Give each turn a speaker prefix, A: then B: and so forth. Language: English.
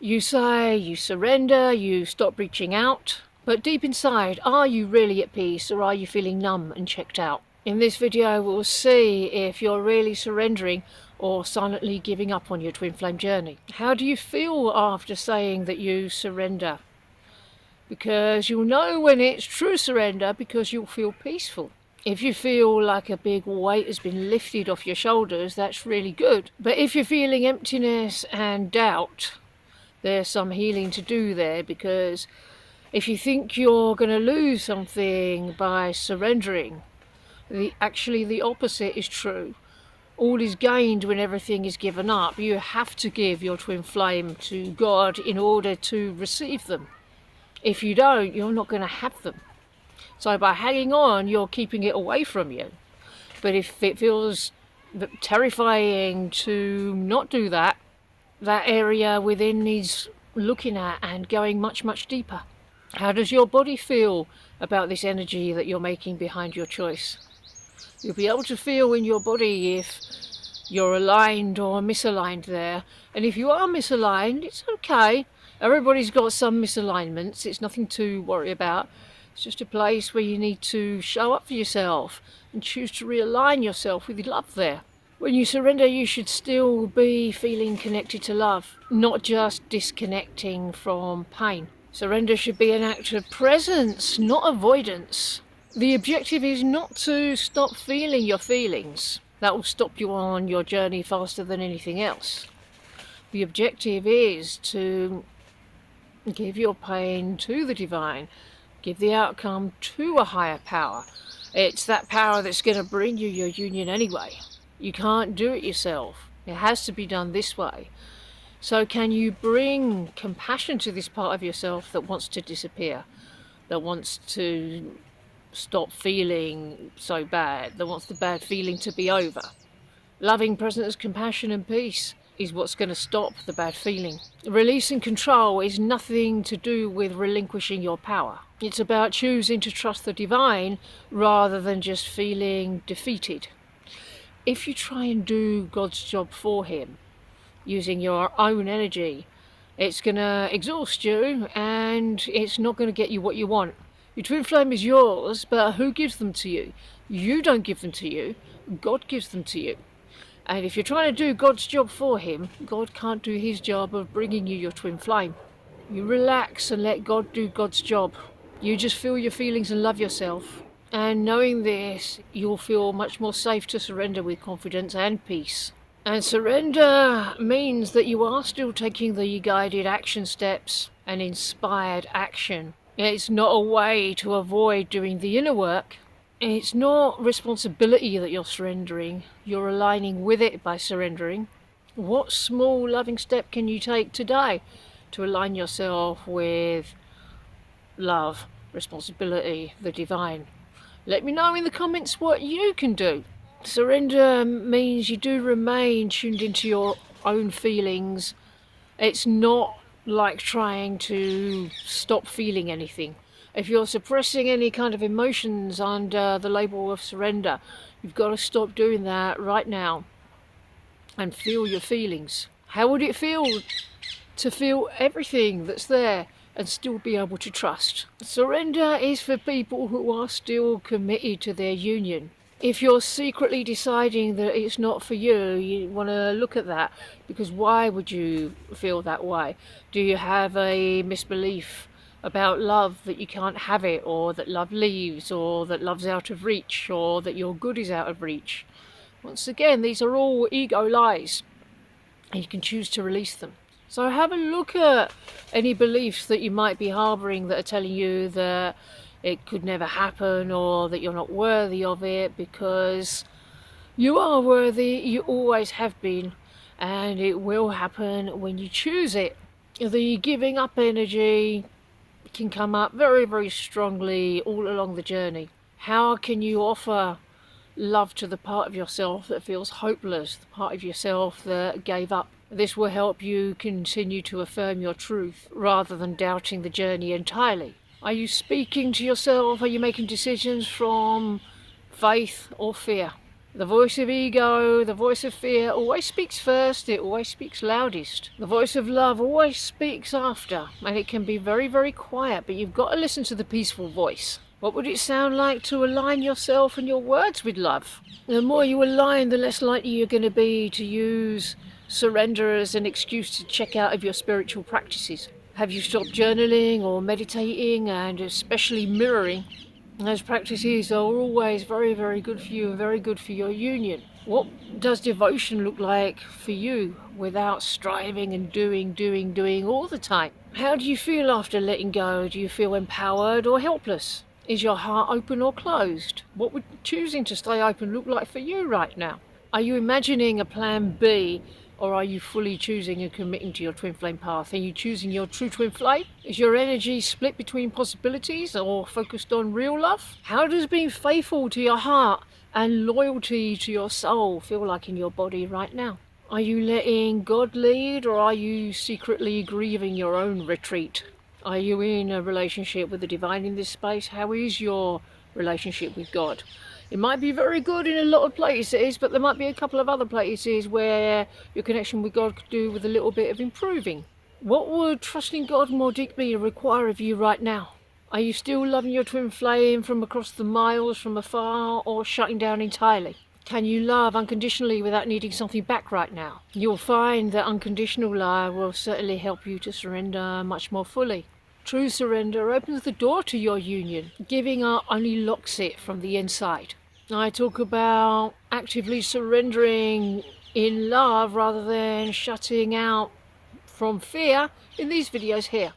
A: You say you surrender, you stop reaching out, but deep inside, are you really at peace or are you feeling numb and checked out? In this video, we'll see if you're really surrendering or silently giving up on your twin flame journey. How do you feel after saying that you surrender? Because you'll know when it's true surrender because you'll feel peaceful. If you feel like a big weight has been lifted off your shoulders, that's really good. But if you're feeling emptiness and doubt, there's some healing to do there, because if you think you're going to lose something by surrendering, actually the opposite is true. All is gained when everything is given up. You have to give your twin flame to God in order to receive them. If you don't, you're not going to have them. So by hanging on, you're keeping it away from you. But if it feels terrifying to not do that, that area within needs looking at and going much, much deeper. How does your body feel about this energy that you're making behind your choice? You'll be able to feel in your body if you're aligned or misaligned there. And if you are misaligned, it's okay. Everybody's got some misalignments. It's nothing to worry about. It's just a place where you need to show up for yourself and choose to realign yourself with love there. When you surrender, you should still be feeling connected to love, not just disconnecting from pain. Surrender should be an act of presence, not avoidance. The objective is not to stop feeling your feelings. That will stop you on your journey faster than anything else. The objective is to give your pain to the divine, give the outcome to a higher power. It's that power that's going to bring you your union anyway. You can't do it yourself. It has to be done this way. So can you bring compassion to this part of yourself that wants to disappear, that wants to stop feeling so bad, that wants the bad feeling to be over? Loving presence, compassion and peace is what's going to stop the bad feeling. Release and control is nothing to do with relinquishing your power. It's about choosing to trust the divine rather than just feeling defeated. If you try and do God's job for him using your own energy, it's going to exhaust you and it's not going to get you what you want. Your twin flame is yours, but who gives them to you? You don't give them to you. God gives them to you. And if you're trying to do God's job for him, God can't do his job of bringing you your twin flame. You relax and let God do God's job. You just feel your feelings and love yourself. And knowing this, you'll feel much more safe to surrender with confidence and peace. And surrender means that you are still taking the guided action steps and inspired action. It's not a way to avoid doing the inner work. It's not responsibility that you're surrendering. You're aligning with it by surrendering. What small loving step can you take today to align yourself with love, responsibility, the divine? Let me know in the comments what you can do. Surrender means you do remain tuned into your own feelings. It's not like trying to stop feeling anything. If you're suppressing any kind of emotions under the label of surrender, you've got to stop doing that right now and feel your feelings. How would it feel to feel everything that's there and still be able to trust? Surrender is for people who are still committed to their union. If you're secretly deciding that it's not for you, you want to look at that, because why would you feel that way? Do you have a misbelief about love, that you can't have it, or that love leaves, or that love's out of reach, or that your good is out of reach? Once again, these are all ego lies, and you can choose to release them. So have a look at any beliefs that you might be harbouring that are telling you that it could never happen or that you're not worthy of it, because you are worthy, you always have been, and it will happen when you choose it. The giving up energy can come up very, very strongly all along the journey. How can you offer love to the part of yourself that feels hopeless, the part of yourself that gave up? This will help you continue to affirm your truth rather than doubting the journey entirely. Are you speaking to yourself? Are you making decisions from faith or fear? The voice of ego, the voice of fear always speaks first, it always speaks loudest. The voice of love always speaks after, and it can be very, very quiet, but you've got to listen to the peaceful voice. What would it sound like to align yourself and your words with love? The more you align, the less likely you're going to be to use surrender as an excuse to check out of your spiritual practices. Have you stopped journaling or meditating, and especially mirroring? Those practices are always very, very good for you and very good for your union. What does devotion look like for you without striving and doing all the time? How do you feel after letting go? Do you feel empowered or helpless? Is your heart open or closed? What would choosing to stay open look like for you right now? Are you imagining a plan B, or are you fully choosing and committing to your twin flame path? Are you choosing your true twin flame? Is your energy split between possibilities or focused on real love? How does being faithful to your heart and loyalty to your soul feel like in your body right now? Are you letting God lead, or are you secretly grieving your own retreat? Are you in a relationship with the divine in this space? How is your relationship with God? It might be very good in a lot of places, but there might be a couple of other places where your connection with God could do with a little bit of improving. What would trusting God more deeply require of you right now? Are you still loving your twin flame from across the miles from afar, or shutting down entirely? Can you love unconditionally without needing something back right now? You'll find that unconditional love will certainly help you to surrender much more fully. True surrender opens the door to your union. Giving up only locks it from the inside. I talk about actively surrendering in love rather than shutting out from fear in these videos here.